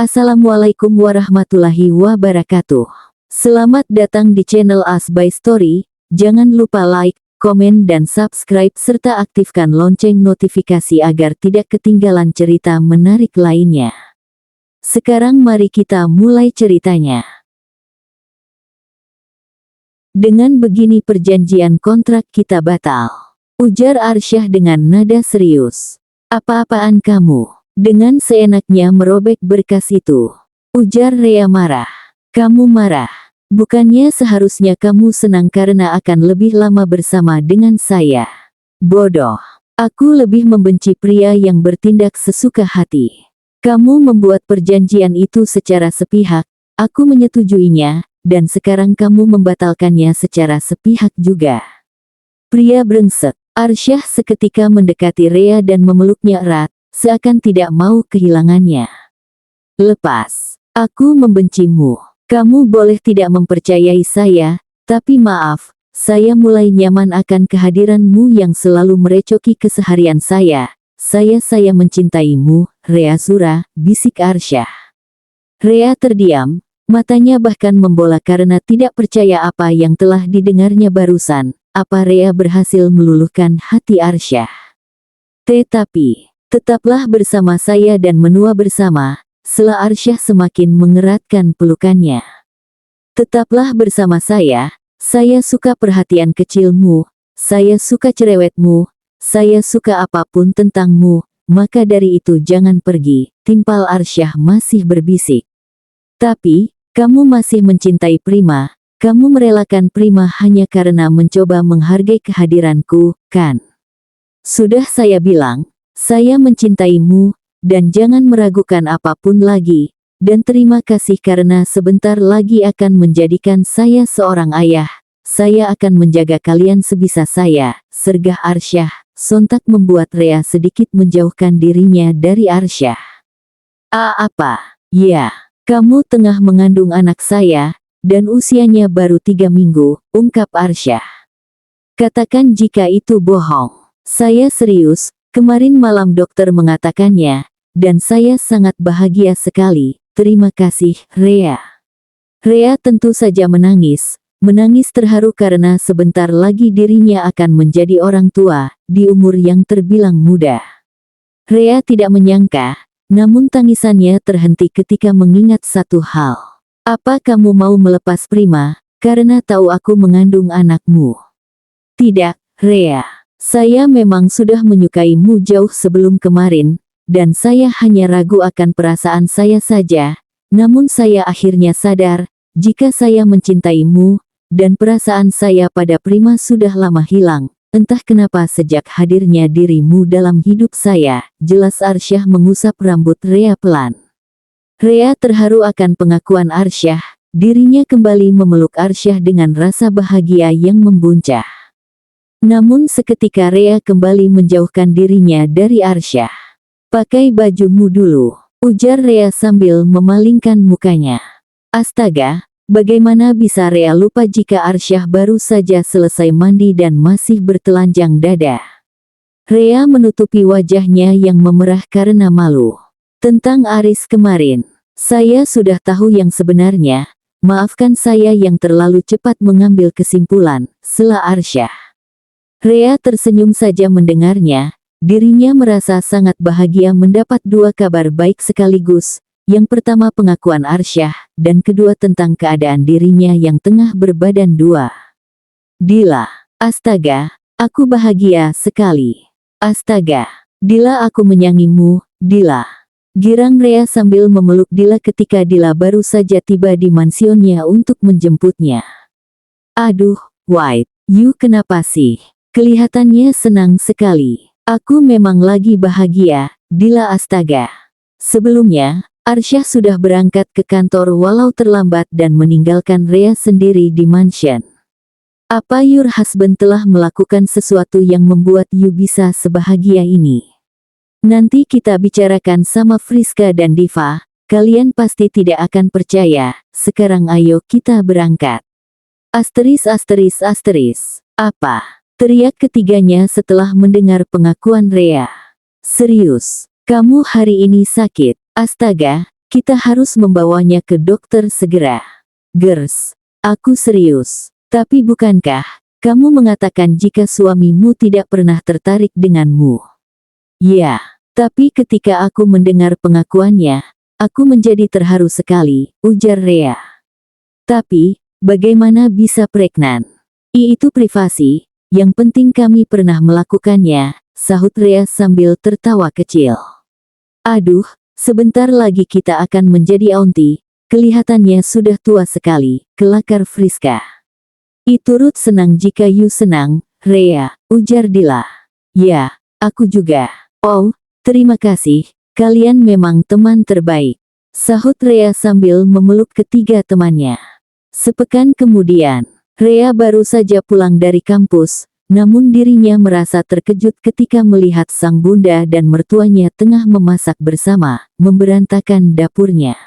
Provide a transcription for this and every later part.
Assalamualaikum warahmatullahi wabarakatuh. Selamat datang di channel As by Story. Jangan lupa like, komen dan subscribe serta aktifkan lonceng notifikasi agar tidak ketinggalan cerita menarik lainnya. Sekarang mari kita mulai ceritanya. Dengan begini perjanjian kontrak kita batal, ujar Arsyah dengan nada serius. Apa-apaan kamu? Dengan seenaknya merobek berkas itu, ujar Rea marah. Kamu marah? Bukannya seharusnya kamu senang karena akan lebih lama bersama dengan saya? Bodoh. Aku lebih membenci pria yang bertindak sesuka hati. Kamu membuat perjanjian itu secara sepihak, aku menyetujuinya, dan sekarang kamu membatalkannya secara sepihak juga. Pria brengsek. Arsyah seketika mendekati Rea dan memeluknya erat, seakan tidak mau kehilangannya. Lepas. Aku membencimu. Kamu boleh tidak mempercayai saya, tapi maaf, saya mulai nyaman akan kehadiranmu yang selalu merecoki keseharian saya. Saya mencintaimu, Rea Zura, bisik Arsyah. Rea terdiam, matanya bahkan membola karena tidak percaya apa yang telah didengarnya barusan. Apa Rea berhasil meluluhkan hati Arsyah? Tetapi tetaplah bersama saya dan menua bersama, sela Arsyah semakin mengeratkan pelukannya. Tetaplah bersama saya suka perhatian kecilmu, saya suka cerewetmu, saya suka apapun tentangmu, maka dari itu jangan pergi, timpal Arsyah masih berbisik. Tapi, kamu masih mencintai Prima, kamu merelakan Prima hanya karena mencoba menghargai kehadiranku, kan? Sudah saya bilang, saya mencintaimu, dan jangan meragukan apapun lagi, dan terima kasih karena sebentar lagi akan menjadikan saya seorang ayah, saya akan menjaga kalian sebisa saya, sergah Arsyah, sontak membuat Rea sedikit menjauhkan dirinya dari Arsyah. Apa? Ya, kamu tengah mengandung anak saya, dan usianya baru 3 minggu, ungkap Arsyah. Katakan jika itu bohong. Saya serius. Kemarin malam dokter mengatakannya, dan saya sangat bahagia sekali, terima kasih, Rea. Rea tentu saja menangis terharu karena sebentar lagi dirinya akan menjadi orang tua, di umur yang terbilang muda. Rea tidak menyangka, namun tangisannya terhenti ketika mengingat satu hal. Apa kamu mau melepas Prima, karena tahu aku mengandung anakmu? Tidak, Rea. Saya memang sudah menyukaimu jauh sebelum kemarin, dan saya hanya ragu akan perasaan saya saja, namun saya akhirnya sadar, jika saya mencintaimu, dan perasaan saya pada Prima sudah lama hilang, entah kenapa sejak hadirnya dirimu dalam hidup saya, jelas Arsyah mengusap rambut Rea pelan. Rea terharu akan pengakuan Arsyah, dirinya kembali memeluk Arsyah dengan rasa bahagia yang membuncah. Namun seketika Rea kembali menjauhkan dirinya dari Arsyah. Pakai bajumu dulu, ujar Rea sambil memalingkan mukanya. Astaga, bagaimana bisa Rea lupa jika Arsyah baru saja selesai mandi dan masih bertelanjang dada. Rea menutupi wajahnya yang memerah karena malu. Tentang Aris kemarin, saya sudah tahu yang sebenarnya, maafkan saya yang terlalu cepat mengambil kesimpulan, sela Arsyah. Rea tersenyum saja mendengarnya, dirinya merasa sangat bahagia mendapat dua kabar baik sekaligus, yang pertama pengakuan Arsyah, dan kedua tentang keadaan dirinya yang tengah berbadan dua. Dila, astaga, aku bahagia sekali. Astaga, Dila aku menyanyimu, Dila. Girang Rea sambil memeluk Dila ketika Dila baru saja tiba di mansionnya untuk menjemputnya. Aduh, White, you kenapa sih? Kelihatannya senang sekali. Aku memang lagi bahagia, Dila astaga. Sebelumnya, Arsyah sudah berangkat ke kantor walau terlambat dan meninggalkan Rea sendiri di mansion. Apa your husband telah melakukan sesuatu yang membuat you bisa sebahagia ini? Nanti kita bicarakan sama Friska dan Diva, kalian pasti tidak akan percaya, sekarang ayo kita berangkat. Asteris. Apa? Teriak ketiganya setelah mendengar pengakuan Rea. Serius, kamu hari ini sakit? Astaga, Kita harus membawanya ke dokter segera. Gers, aku serius. Tapi bukankah kamu mengatakan jika suamimu tidak pernah tertarik denganmu? Ya, tapi ketika aku mendengar pengakuannya, aku menjadi terharu sekali, ujar Rea. Tapi, bagaimana bisa pregnan? Itu privasi, yang penting kami pernah melakukannya, sahut Rea sambil tertawa kecil. Aduh, sebentar lagi kita akan menjadi auntie, kelihatannya sudah tua sekali, kelakar Friska. Turut senang jika you senang, Rea, ujar Dila. Ya, aku juga. Oh, terima kasih, kalian memang teman terbaik, sahut Rea sambil memeluk ketiga temannya. Sepekan kemudian, Rea baru saja pulang dari kampus, namun dirinya merasa terkejut ketika melihat sang bunda dan mertuanya tengah memasak bersama, memberantakan dapurnya.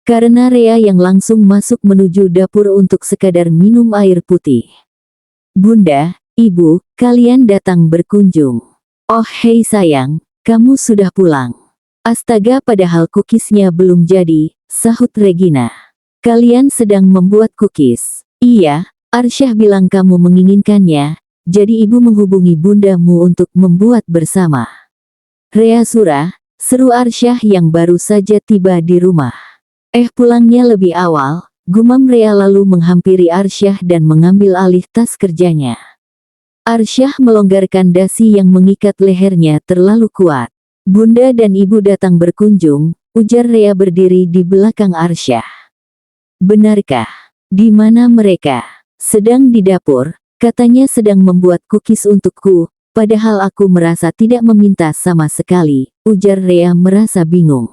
Karena Rea yang langsung masuk menuju dapur untuk sekadar minum air putih. Bunda, ibu, kalian datang berkunjung. Oh hei sayang, kamu sudah pulang. Astaga, padahal cookiesnya belum jadi, sahut Regina. Kalian sedang membuat cookies? Iya, Arsyah bilang kamu menginginkannya, jadi ibu menghubungi bundamu untuk membuat bersama. Rea Surah, seru Arsyah yang baru saja tiba di rumah. Pulangnya lebih awal, gumam Rea lalu menghampiri Arsyah dan mengambil alih tas kerjanya. Arsyah melonggarkan dasi yang mengikat lehernya terlalu kuat. Bunda dan ibu datang berkunjung, ujar Rea berdiri di belakang Arsyah. Benarkah? Di mana mereka? Sedang di dapur, katanya sedang membuat cookies untukku, padahal aku merasa tidak meminta sama sekali, ujar Rea merasa bingung.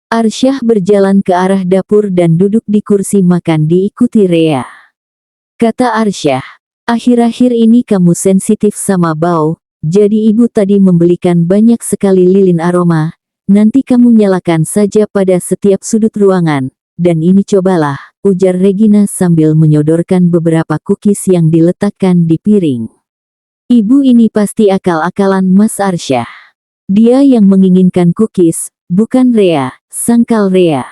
Arsyah berjalan ke arah dapur dan duduk di kursi makan diikuti Rea. Kata Arsyah, akhir-akhir ini kamu sensitif sama bau, jadi ibu tadi membelikan banyak sekali lilin aroma, nanti kamu nyalakan saja pada setiap sudut ruangan, dan ini cobalah, ujar Regina sambil menyodorkan beberapa cookies yang diletakkan di piring. Ibu ini pasti akal-akalan Mas Arsyah. Dia yang menginginkan cookies, bukan Rea, sangkal Rea.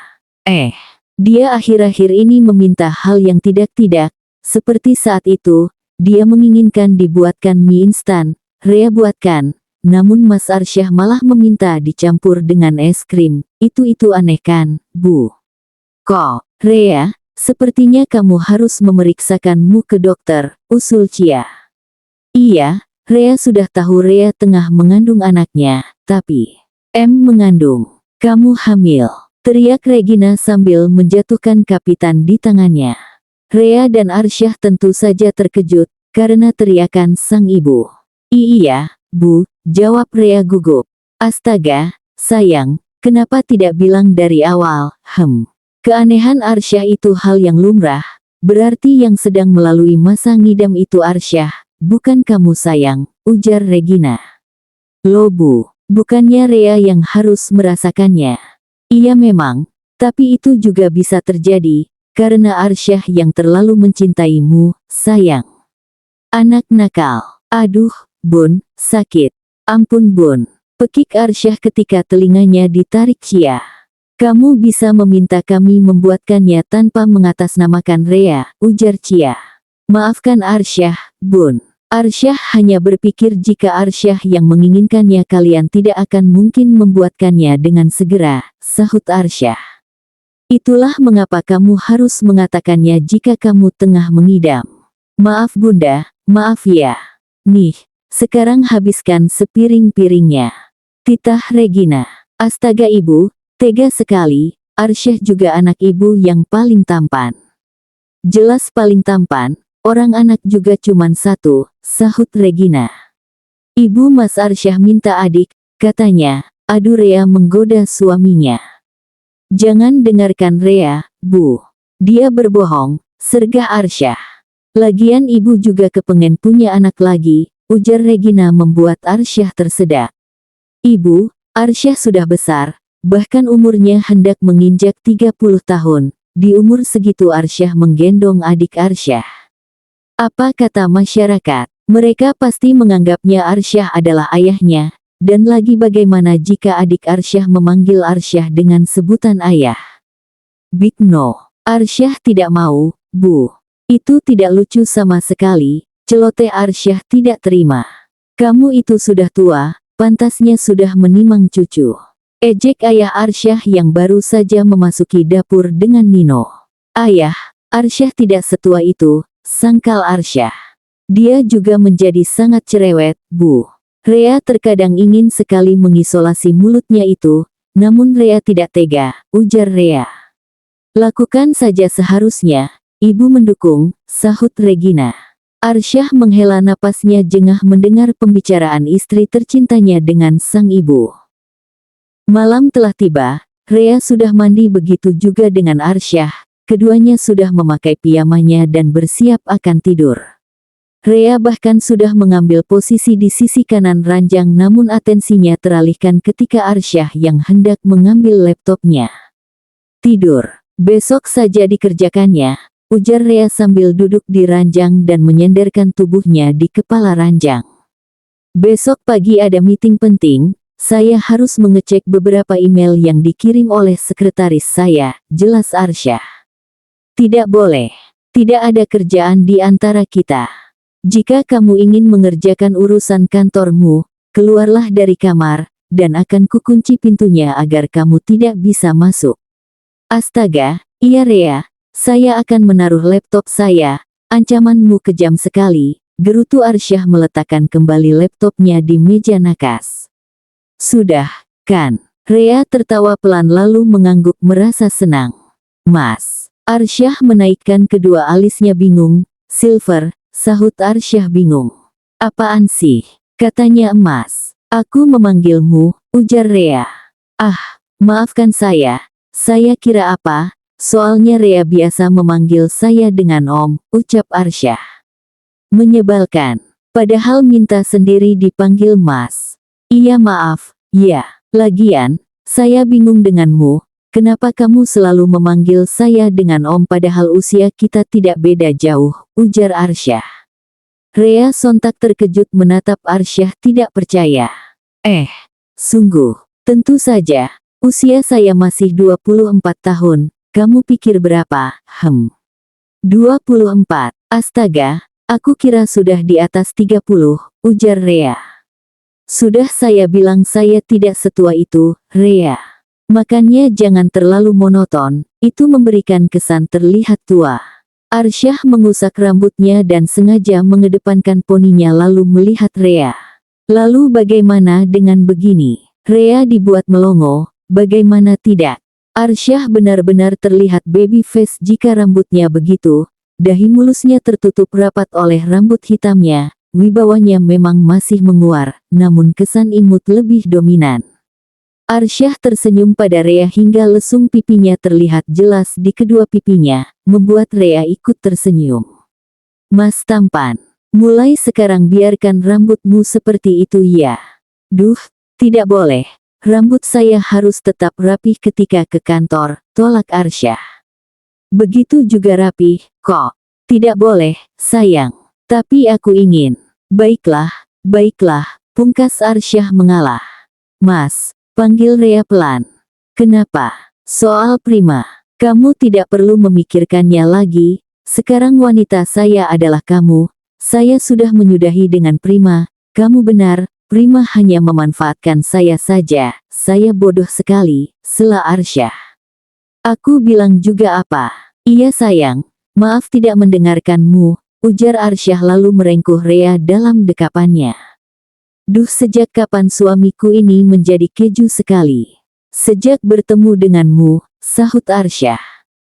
Dia akhir-akhir ini meminta hal yang tidak-tidak, seperti saat itu, dia menginginkan dibuatkan mie instan, Rea buatkan, namun Mas Arsyah malah meminta dicampur dengan es krim, itu aneh kan, Bu? Kok, Rea, sepertinya kamu harus memeriksakanmu ke dokter, usul Cia. Iya, Rea sudah tahu Rea tengah mengandung anaknya, tapi... mengandung. Kamu hamil, teriak Regina sambil menjatuhkan kapitan di tangannya. Rea dan Arsyah tentu saja terkejut, karena teriakan sang ibu. Iya, Bu, jawab Rea gugup. Astaga, sayang, kenapa tidak bilang dari awal, Keanehan Arsyah itu hal yang lumrah, berarti yang sedang melalui masa ngidam itu Arsyah, bukan kamu sayang, ujar Regina. Loh Bu. Bukannya Rea yang harus merasakannya. Iya memang, tapi itu juga bisa terjadi, karena Arsyah yang terlalu mencintaimu, sayang. Anak nakal. Aduh, Bun, sakit. Ampun Bun. Pekik Arsyah ketika telinganya ditarik Cia. Kamu bisa meminta kami membuatkannya tanpa mengatasnamakan Rea, ujar Cia. Maafkan Arsyah, Bun. Arsyah hanya berpikir jika Arsyah yang menginginkannya kalian tidak akan mungkin membuatkannya dengan segera, sahut Arsyah. Itulah mengapa kamu harus mengatakannya jika kamu tengah mengidam. Maaf Bunda, maaf ya. Nih, sekarang habiskan sepiring-piringnya. Titah Regina. Astaga Ibu, tega sekali, Arsyah juga anak ibu yang paling tampan. Jelas paling tampan. Orang anak juga cuman satu, sahut Regina. Ibu Mas Arsyah minta adik, katanya, aduh Rea menggoda suaminya. Jangan dengarkan Rea, Bu. Dia berbohong, sergah Arsyah. Lagian ibu juga kepengen punya anak lagi, ujar Regina membuat Arsyah tersedak. Ibu, Arsyah sudah besar, bahkan umurnya hendak menginjak 30 tahun, di umur segitu Arsyah menggendong adik Arsyah. Apa kata masyarakat? Mereka pasti menganggapnya Arsyah adalah ayahnya, Dan lagi bagaimana jika adik Arsyah memanggil Arsyah dengan sebutan ayah? Big no. Arsyah tidak mau, Bu. Itu tidak lucu sama sekali, celoteh Arsyah tidak terima. Kamu itu sudah tua, pantasnya sudah menimang cucu. Ejek ayah Arsyah yang baru saja memasuki dapur dengan Nino. Ayah, Arsyah tidak setua itu, sangkal Arsyah. Dia juga menjadi sangat cerewet, Bu. Rea terkadang ingin sekali mengisolasi mulutnya itu, namun Rea tidak tega, ujar Rea. Lakukan saja seharusnya, Ibu mendukung, sahut Regina. Arsyah menghela napasnya jengah mendengar pembicaraan istri tercintanya dengan sang ibu. Malam telah tiba, Rea sudah mandi begitu juga dengan Arsyah, keduanya sudah memakai piyamanya dan bersiap akan tidur. Rea bahkan sudah mengambil posisi di sisi kanan ranjang namun atensinya teralihkan ketika Arsyah yang hendak mengambil laptopnya. Tidur, besok saja dikerjakannya, ujar Rea sambil duduk di ranjang dan menyenderkan tubuhnya di kepala ranjang. Besok pagi ada meeting penting. Saya harus mengecek beberapa email yang dikirim oleh sekretaris saya, jelas Arsyah. Tidak boleh. Tidak ada kerjaan di antara kita. Jika kamu ingin mengerjakan urusan kantormu, keluarlah dari kamar, dan akan kukunci pintunya agar kamu tidak bisa masuk. Astaga, iya Rea, saya akan menaruh laptop saya, ancamanmu kejam sekali, gerutu Arsyah meletakkan kembali laptopnya di meja nakas. Sudah, kan? Rea tertawa pelan lalu mengangguk merasa senang. Mas. Arsyah menaikkan kedua alisnya bingung. Silver, sahut Arsyah bingung. Apaan sih? Katanya emas. Aku memanggilmu, ujar Rea. Ah, maafkan saya kira apa? Soalnya Rea biasa memanggil saya dengan Om, ucap Arsyah. Menyebalkan. Padahal minta sendiri dipanggil Mas. Iya maaf, ya. Lagian, saya bingung denganmu, kenapa kamu selalu memanggil saya dengan Om padahal usia kita tidak beda jauh, ujar Arsyah. Rea sontak terkejut menatap Arsyah tidak percaya. Sungguh, tentu saja, usia saya masih 24 tahun, kamu pikir berapa? 24, astaga, aku kira sudah di atas 30, ujar Rea. Sudah saya bilang saya tidak setua itu, Rea. Makanya jangan terlalu monoton, itu memberikan kesan terlihat tua. Arsyah mengusap rambutnya dan sengaja mengedepankan poninya lalu melihat Rea. Lalu bagaimana dengan begini? Rea dibuat melongo, bagaimana tidak? Arsyah benar-benar terlihat baby face jika rambutnya begitu, dahi mulusnya tertutup rapat oleh rambut hitamnya. Wibawanya memang masih menguar, namun kesan imut lebih dominan. Arsyah tersenyum pada Rea hingga lesung pipinya terlihat jelas di kedua pipinya, membuat Rea ikut tersenyum. Mas tampan, mulai sekarang biarkan rambutmu seperti itu ya. Duh, tidak boleh. Rambut saya harus tetap rapi ketika ke kantor, tolak Arsyah. Begitu juga rapi, kok. Tidak boleh, sayang. Tapi aku ingin. Baiklah, pungkas Arsyah mengalah. Mas, panggil Rea pelan. Kenapa? Soal Prima. Kamu tidak perlu memikirkannya lagi, sekarang wanita saya adalah kamu, saya sudah menyudahi dengan Prima, kamu benar, Prima hanya memanfaatkan saya saja, saya bodoh sekali, sela Arsyah. Aku bilang juga apa? Iya sayang, maaf tidak mendengarkanmu. Ujar Arsyah lalu merengkuh Rea dalam dekapannya. Duh, sejak kapan suamiku ini menjadi keju sekali? Sejak bertemu denganmu, sahut Arsyah.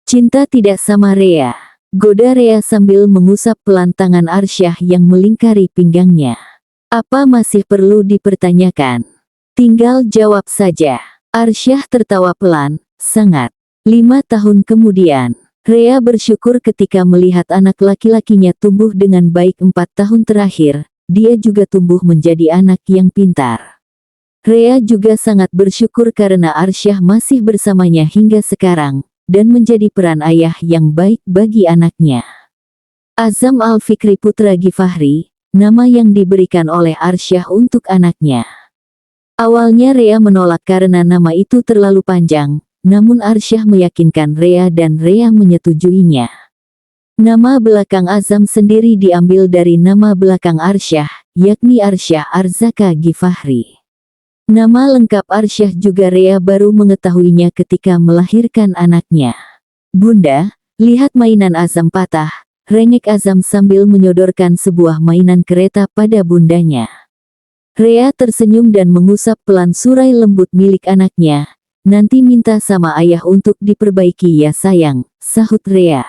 Cinta tidak sama Rea. Goda Rea sambil mengusap pelan tangan Arsyah yang melingkari pinggangnya. Apa masih perlu dipertanyakan? Tinggal jawab saja. Arsyah tertawa pelan, sangat. 5 tahun kemudian. Rea bersyukur ketika melihat anak laki-lakinya tumbuh dengan baik 4 tahun terakhir, dia juga tumbuh menjadi anak yang pintar. Rea juga sangat bersyukur karena Arsyah masih bersamanya hingga sekarang, dan menjadi peran ayah yang baik bagi anaknya. Azam Al-Fikri Putra Gifahri, nama yang diberikan oleh Arsyah untuk anaknya. Awalnya Rea menolak karena nama itu terlalu panjang, namun Arsyah meyakinkan Rea dan Rea menyetujuinya. Nama belakang Azam sendiri diambil dari nama belakang Arsyah, yakni Arsyah Arzaka Gifahri. Nama lengkap Arsyah juga Rea baru mengetahuinya ketika melahirkan anaknya. "Bunda, lihat mainan Azam patah," rengek Azam sambil menyodorkan sebuah mainan kereta pada bundanya. Rea tersenyum dan mengusap pelan surai lembut milik anaknya. "Nanti minta sama ayah untuk diperbaiki ya sayang," sahut Rea.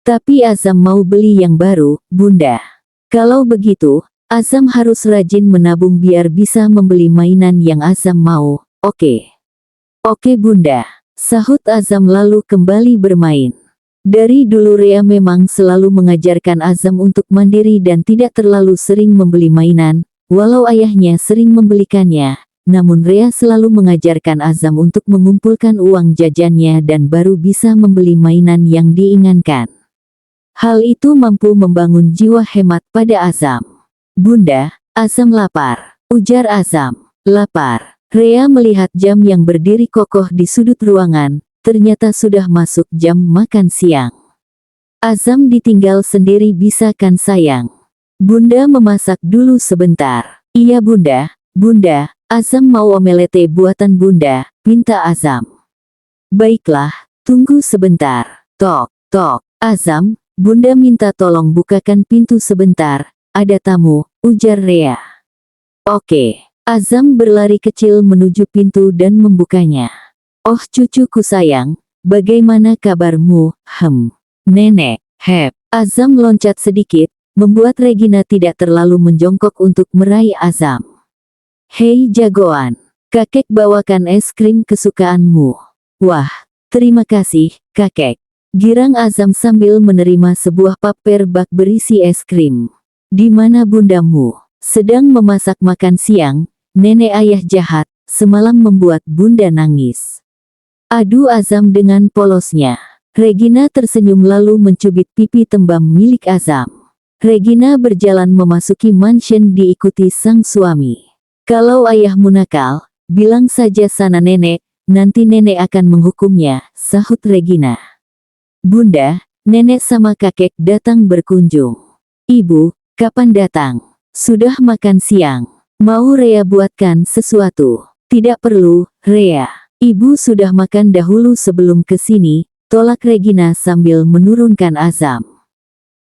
"Tapi Azam mau beli yang baru, Bunda." "Kalau begitu, Azam harus rajin menabung biar bisa membeli mainan yang Azam mau." "Oke." "Oke Bunda," sahut Azam lalu kembali bermain. Dari dulu Rea memang selalu mengajarkan Azam untuk mandiri dan tidak terlalu sering membeli mainan, walau ayahnya sering membelikannya. Namun Rea selalu mengajarkan Azam untuk mengumpulkan uang jajannya dan baru bisa membeli mainan yang diinginkan. Hal itu mampu membangun jiwa hemat pada Azam. "Bunda, Azam lapar," ujar Azam. "Lapar." Rea melihat jam yang berdiri kokoh di sudut ruangan, ternyata sudah masuk jam makan siang. "Azam ditinggal sendiri bisa kan sayang? Bunda memasak dulu sebentar." "Iya Bunda." "Bunda, Azam mau omelete buatan Bunda," pinta Azam. "Baiklah, tunggu sebentar." Tok, tok. "Azam, Bunda minta tolong bukakan pintu sebentar, ada tamu," ujar Rea. "Oke." Azam berlari kecil menuju pintu dan membukanya. "Oh cucuku sayang, bagaimana kabarmu?" "Nenek, Hep." Azam loncat sedikit, membuat Regina tidak terlalu menjongkok untuk meraih Azam. "Hei jagoan, kakek bawakan es krim kesukaanmu." "Wah, terima kasih, kakek," girang Azam sambil menerima sebuah paper bak berisi es krim. "Di mana bundamu?" "Sedang memasak makan siang, nenek ayah jahat, semalam membuat bunda nangis." Adu Azam dengan polosnya. Regina tersenyum lalu mencubit pipi tembam milik Azam. Regina berjalan memasuki mansion diikuti sang suami. "Kalau ayahmu nakal, bilang saja sana nenek, nanti nenek akan menghukumnya," sahut Regina. "Bunda, nenek sama kakek datang berkunjung." "Ibu, kapan datang?" "Sudah makan siang. Mau Rea buatkan sesuatu?" "Tidak perlu, Rea. Ibu sudah makan dahulu sebelum ke sini," tolak Regina sambil menurunkan Azam.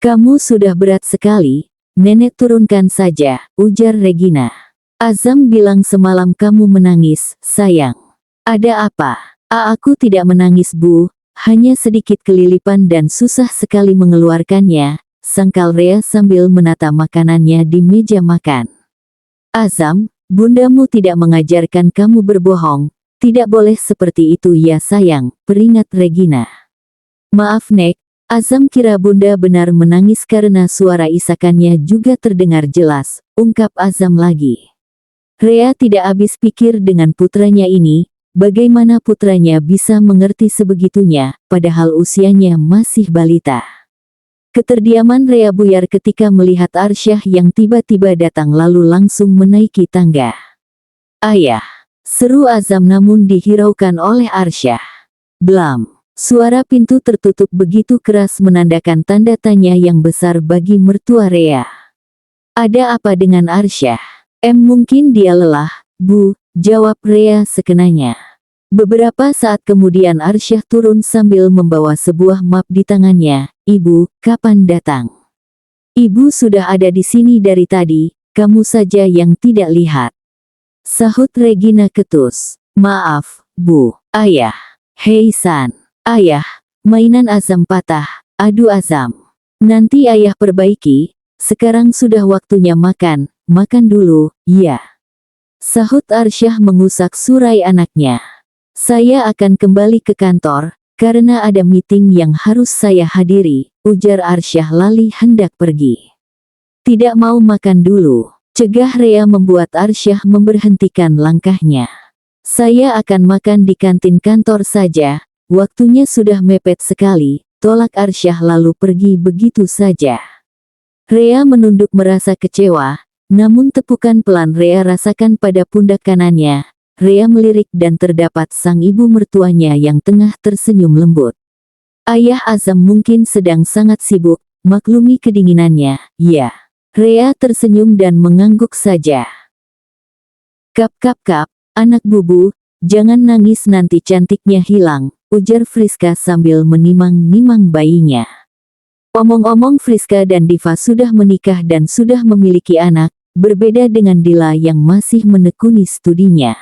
"Kamu sudah berat sekali, nenek turunkan saja," ujar Regina. "Azam bilang semalam kamu menangis, sayang." "Ada apa?" Aku tidak menangis Bu, hanya sedikit kelilipan dan susah sekali mengeluarkannya," sangkal Rea sambil menata makanannya di meja makan. "Azam, bundamu tidak mengajarkan kamu berbohong, tidak boleh seperti itu ya sayang," peringat Regina. "Maaf Nek, Azam kira bunda benar menangis karena suara isakannya juga terdengar jelas," ungkap Azam lagi. Rea tidak habis pikir dengan putranya ini, bagaimana putranya bisa mengerti sebegitunya, padahal usianya masih balita. Keterdiaman Rea buyar ketika melihat Arsyah yang tiba-tiba datang lalu langsung menaiki tangga. "Ayah!" seru Azam namun dihiraukan oleh Arsyah. Blam! Suara pintu tertutup begitu keras menandakan tanda tanya yang besar bagi mertua Rea. "Ada apa dengan Arsyah?" Mungkin dia lelah, Bu," jawab Rea sekenanya. Beberapa saat kemudian Arsyah turun sambil membawa sebuah map di tangannya. "Ibu, kapan datang?" "Ibu sudah ada di sini dari tadi, kamu saja yang tidak lihat," sahut Regina ketus. "Maaf, Bu." "Ayah." "Hei San." "Ayah, mainan Azam patah." "Aduh Azam. Nanti ayah perbaiki, sekarang sudah waktunya makan, makan dulu, ya," sahut Arsyah mengusap surai anaknya. "Saya akan kembali ke kantor, karena ada meeting yang harus saya hadiri," ujar Arsyah lalu hendak pergi. "Tidak mau makan dulu?" cegah Rea membuat Arsyah memberhentikan langkahnya. "Saya akan makan di kantin kantor saja, waktunya sudah mepet sekali," tolak Arsyah lalu pergi begitu saja. Rea menunduk merasa kecewa, Namun tepukan pelan Rea rasakan pada pundak kanannya. Rea melirik dan terdapat sang ibu mertuanya yang tengah tersenyum lembut. Ayah Azam mungkin sedang sangat sibuk, maklumi kedinginannya, ya. Rea tersenyum dan mengangguk saja. Kap kap kap, anak bubu, jangan nangis nanti cantiknya hilang, ujar Friska sambil menimang-nimang bayinya. Omong-omong Friska dan Diva sudah menikah dan sudah memiliki anak, berbeda dengan Dila yang masih menekuni studinya.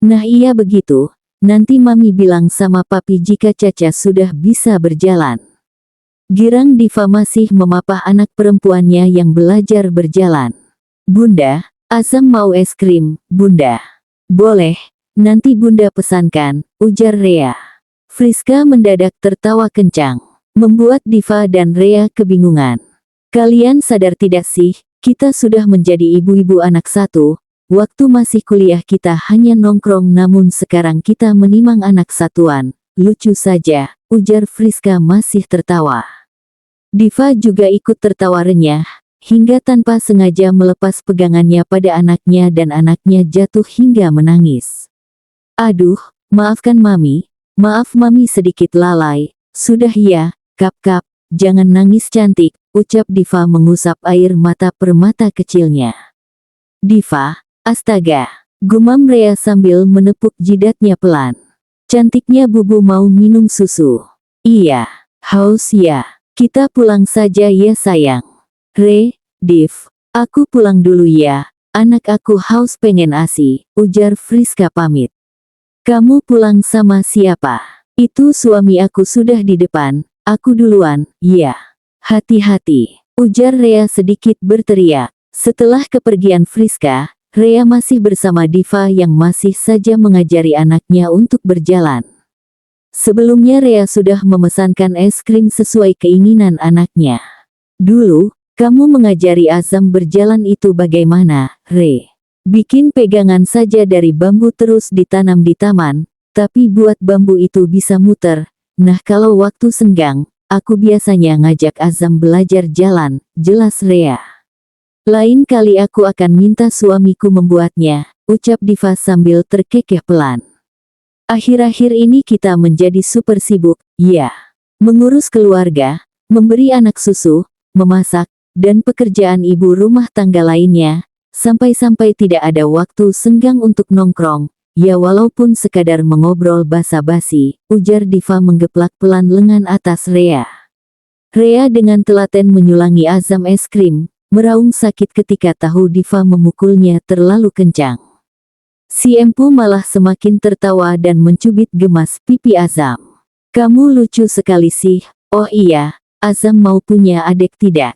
Nah iya begitu, nanti Mami bilang sama Papi jika Caca sudah bisa berjalan. Girang Diva masih memapah anak perempuannya yang belajar berjalan. Bunda, Azam mau es krim, Bunda. Boleh, nanti Bunda pesankan, ujar Rea. Friska mendadak tertawa kencang. Membuat Diva dan Rea kebingungan. Kalian sadar tidak sih, kita sudah menjadi ibu-ibu anak satu, waktu masih kuliah kita hanya nongkrong namun sekarang kita menimang anak satuan, lucu saja, ujar Friska masih tertawa. Diva juga ikut tertawa renyah, hingga tanpa sengaja melepas pegangannya pada anaknya dan anaknya jatuh hingga menangis. Aduh, maafkan Mami, maaf Mami sedikit lalai, sudah ya. Kap-kap, jangan nangis cantik, ucap Diva mengusap air mata permata kecilnya. Diva, astaga, gumam Rea sambil menepuk jidatnya pelan. Cantiknya bubu mau minum susu. Iya, haus ya, kita pulang saja ya sayang. Div, aku pulang dulu ya, anak aku haus pengen ASI, ujar Friska pamit. Kamu pulang sama siapa? Itu suami aku sudah di depan. Aku duluan, ya. Hati-hati, ujar Rea sedikit berteriak. Setelah kepergian Friska, Rea masih bersama Diva yang masih saja mengajari anaknya untuk berjalan. Sebelumnya Rea sudah memesankan es krim sesuai keinginan anaknya. Dulu, kamu mengajari Azam berjalan itu bagaimana, Re? Bikin pegangan saja dari bambu terus ditanam di taman, tapi buat bambu itu bisa muter. Nah kalau waktu senggang, aku biasanya ngajak Azam belajar jalan, jelas Rea. Lain kali aku akan minta suamiku membuatnya, ucap Diva sambil terkekeh pelan. Akhir-akhir ini kita menjadi super sibuk, ya. Mengurus keluarga, memberi anak susu, memasak, dan pekerjaan ibu rumah tangga lainnya, sampai-sampai tidak ada waktu senggang untuk nongkrong. Ya walaupun sekadar mengobrol basa-basi, ujar Diva menggeplak pelan lengan atas Rea. Rea dengan telaten menyulangi Azam es krim, meraung sakit ketika tahu Diva memukulnya terlalu kencang. Si empu malah semakin tertawa dan mencubit gemas pipi Azam. Kamu lucu sekali sih, oh iya, Azam mau punya adik tidak?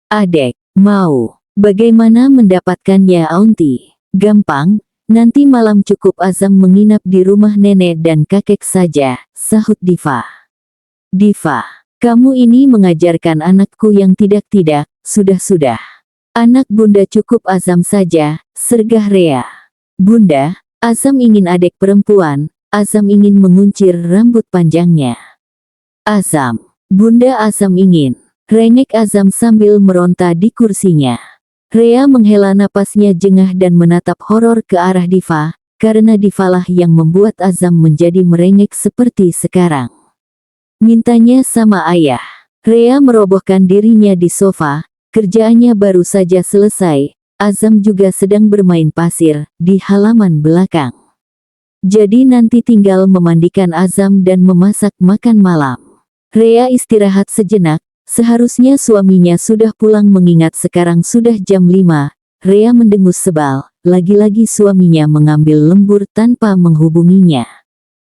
Adik, mau. Bagaimana mendapatkannya Aunty? Gampang. Nanti malam cukup Azam menginap di rumah nenek dan kakek saja, sahut Diva. Diva, kamu ini mengajarkan anakku yang tidak-tidak, sudah-sudah. Anak Bunda cukup Azam saja, sergah Rea. Bunda, Azam ingin adik perempuan, Azam ingin menguncir rambut panjangnya. Azam, Bunda Azam ingin. Rengek Azam sambil meronta di kursinya. Rea menghela napasnya jengah dan menatap horor ke arah Diva, karena Divalah yang membuat Azam menjadi merengek seperti sekarang. Mintanya sama ayah. Rea merobohkan dirinya di sofa, kerjaannya baru saja selesai, Azam juga sedang bermain pasir, di halaman belakang. Jadi nanti tinggal memandikan Azam dan memasak makan malam. Rea istirahat sejenak. Seharusnya suaminya sudah pulang mengingat sekarang sudah jam 5, Rea mendengus sebal, lagi-lagi suaminya mengambil lembur tanpa menghubunginya.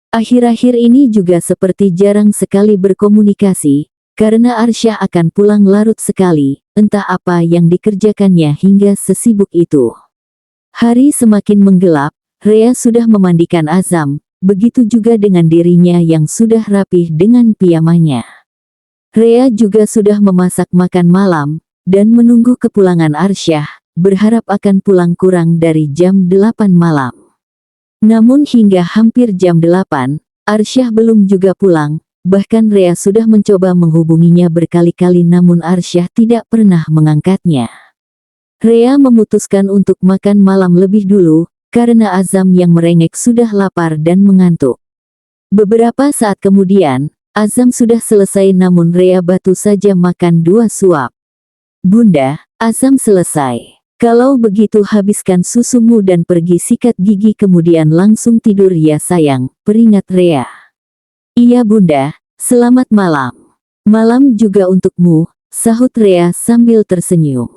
Akhir-akhir ini juga seperti jarang sekali berkomunikasi, karena Arsyah akan pulang larut sekali, entah apa yang dikerjakannya hingga sesibuk itu. Hari semakin menggelap, Rea sudah memandikan Azam, begitu juga dengan dirinya yang sudah rapih dengan piyamanya. Rea juga sudah memasak makan malam, dan menunggu kepulangan Arsyah, berharap akan pulang kurang dari jam 8 malam. Namun hingga hampir jam 8, Arsyah belum juga pulang, bahkan Rea sudah mencoba menghubunginya berkali-kali namun Arsyah tidak pernah mengangkatnya. Rea memutuskan untuk makan malam lebih dulu, karena Azam yang merengek sudah lapar dan mengantuk. Beberapa saat kemudian, Azam sudah selesai namun Rea batu saja makan 2 suap. Bunda, Azam selesai. Kalau begitu habiskan susumu dan pergi sikat gigi kemudian langsung tidur ya sayang, peringat Rea. Iya bunda, selamat malam. Malam juga untukmu, sahut Rea sambil tersenyum.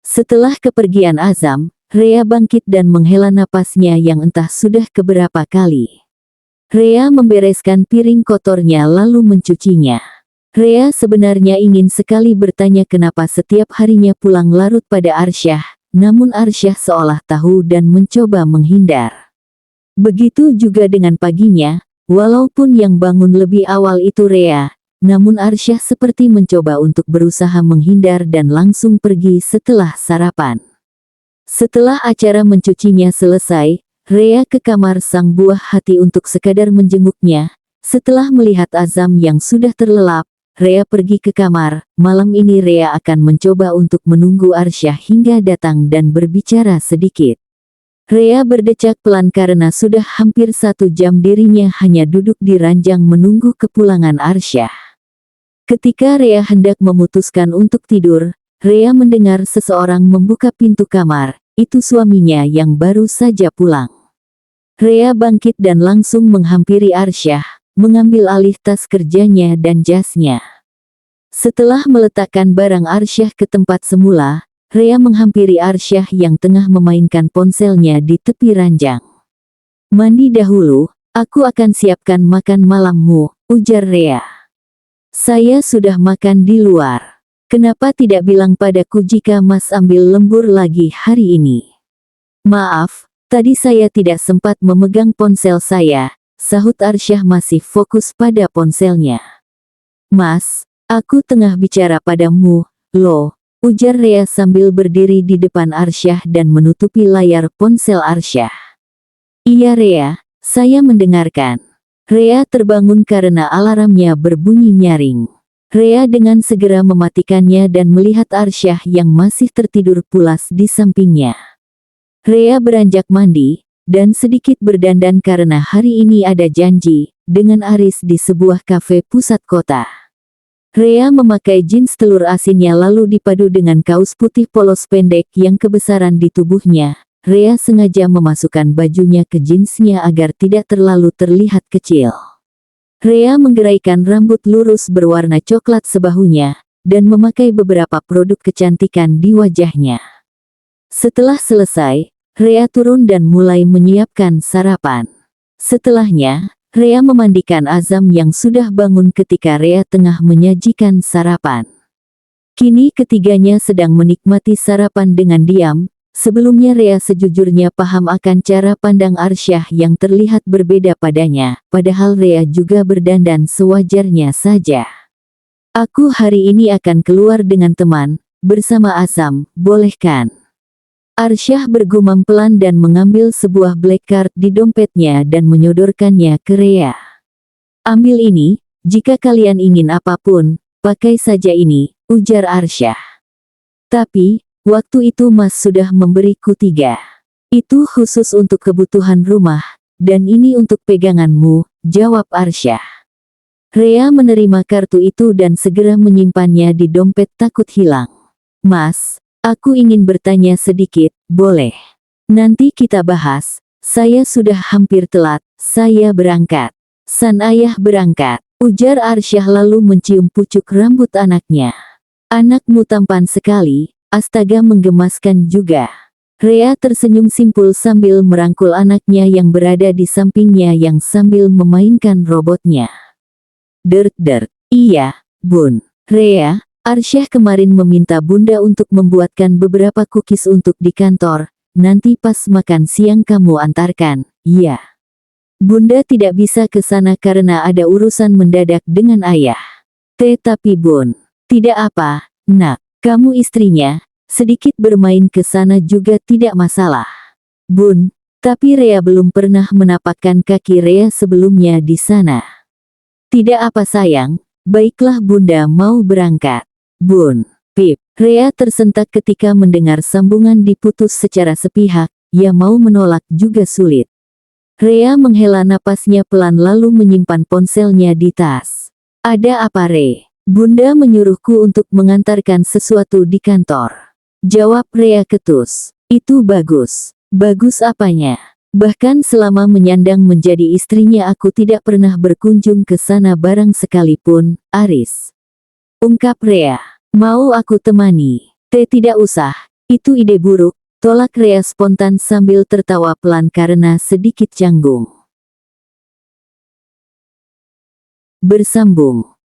Setelah kepergian Azam, Rea bangkit dan menghela napasnya yang entah sudah keberapa kali. Rea membereskan piring kotornya lalu mencucinya. Rea sebenarnya ingin sekali bertanya kenapa setiap harinya pulang larut pada Arsyah, namun Arsyah seolah tahu dan mencoba menghindar. Begitu juga dengan paginya, walaupun yang bangun lebih awal itu Rea, namun Arsyah seperti mencoba untuk berusaha menghindar dan langsung pergi setelah sarapan. Setelah acara mencucinya selesai, Rea ke kamar sang buah hati untuk sekadar menjenguknya. Setelah melihat Azam yang sudah terlelap, Rea pergi ke kamar. Malam ini Rea akan mencoba untuk menunggu Arsyah hingga datang dan berbicara sedikit. Rea berdecak pelan karena sudah hampir 1 jam dirinya hanya duduk di ranjang menunggu kepulangan Arsyah. Ketika Rea hendak memutuskan untuk tidur, Rea mendengar seseorang membuka pintu kamar. Itu suaminya yang baru saja pulang. Rea bangkit dan langsung menghampiri Arsyah, mengambil alih tas kerjanya dan jasnya. Setelah meletakkan barang Arsyah ke tempat semula, Rea menghampiri Arsyah yang tengah memainkan ponselnya di tepi ranjang. Mandi dahulu, aku akan siapkan makan malammu, ujar Rea. Saya sudah makan di luar. Kenapa tidak bilang padaku jika Mas ambil lembur lagi hari ini? Maaf. Tadi saya tidak sempat memegang ponsel saya, sahut Arsyah masih fokus pada ponselnya. Mas, aku tengah bicara padamu, loh, ujar Rea sambil berdiri di depan Arsyah dan menutupi layar ponsel Arsyah. Iya Rea, saya mendengarkan. Rea terbangun karena alarmnya berbunyi nyaring. Rea dengan segera mematikannya dan melihat Arsyah yang masih tertidur pulas di sampingnya. Rea beranjak mandi, dan sedikit berdandan karena hari ini ada janji, dengan Aris di sebuah kafe pusat kota. Rea memakai jeans telur asinnya lalu dipadu dengan kaos putih polos pendek yang kebesaran di tubuhnya. Rea sengaja memasukkan bajunya ke jeansnya agar tidak terlalu terlihat kecil. Rea menggeraikan rambut lurus berwarna coklat sebahunya, dan memakai beberapa produk kecantikan di wajahnya. Setelah selesai, Rea turun dan mulai menyiapkan sarapan. Setelahnya, Rea memandikan Azam yang sudah bangun ketika Rea tengah menyajikan sarapan. Kini ketiganya sedang menikmati sarapan dengan diam. Sebelumnya Rea sejujurnya paham akan cara pandang Arsyah yang terlihat berbeda padanya, padahal Rea juga berdandan sewajarnya saja. Aku hari ini akan keluar dengan teman, bersama Azam, boleh kan? Arsyah bergumam pelan dan mengambil sebuah black card di dompetnya dan menyodorkannya ke Rea. Ambil ini, jika kalian ingin apapun, pakai saja ini, ujar Arsyah. Tapi, waktu itu Mas sudah memberiku 3. Itu khusus untuk kebutuhan rumah, dan ini untuk peganganmu, jawab Arsyah. Rea menerima kartu itu dan segera menyimpannya di dompet takut hilang. Mas, aku ingin bertanya sedikit, boleh? Nanti kita bahas, saya sudah hampir telat, saya berangkat. San ayah berangkat, ujar Arsyah lalu mencium pucuk rambut anaknya. Anakmu tampan sekali, astaga menggemaskan juga. Rea tersenyum simpul sambil merangkul anaknya yang berada di sampingnya yang sambil memainkan robotnya. Dert, iya, Bun. Rea, Arsyah kemarin meminta Bunda untuk membuatkan beberapa cookies untuk di kantor, nanti pas makan siang kamu antarkan, iya. Bunda tidak bisa ke sana karena ada urusan mendadak dengan ayah. Tetapi Bun, tidak apa, nak, kamu istrinya, sedikit bermain ke sana juga tidak masalah. Bun, tapi Rea belum pernah menapakkan kaki Rea sebelumnya di sana. Tidak apa sayang, baiklah Bunda mau berangkat. Bun, Pip, Rea tersentak ketika mendengar sambungan diputus secara sepihak, ia mau menolak juga sulit. Rea menghela napasnya pelan lalu menyimpan ponselnya di tas. Ada apa Re? Bunda menyuruhku untuk mengantarkan sesuatu di kantor. Jawab Rea ketus. Itu bagus. Bagus apanya? Bahkan selama menyandang menjadi istrinya aku tidak pernah berkunjung ke sana barang sekalipun, Aris. Ungkap Rea. Mau aku temani? Tidak usah. Itu ide buruk. Tolak Rea spontan sambil tertawa pelan karena sedikit canggung. Bersambung.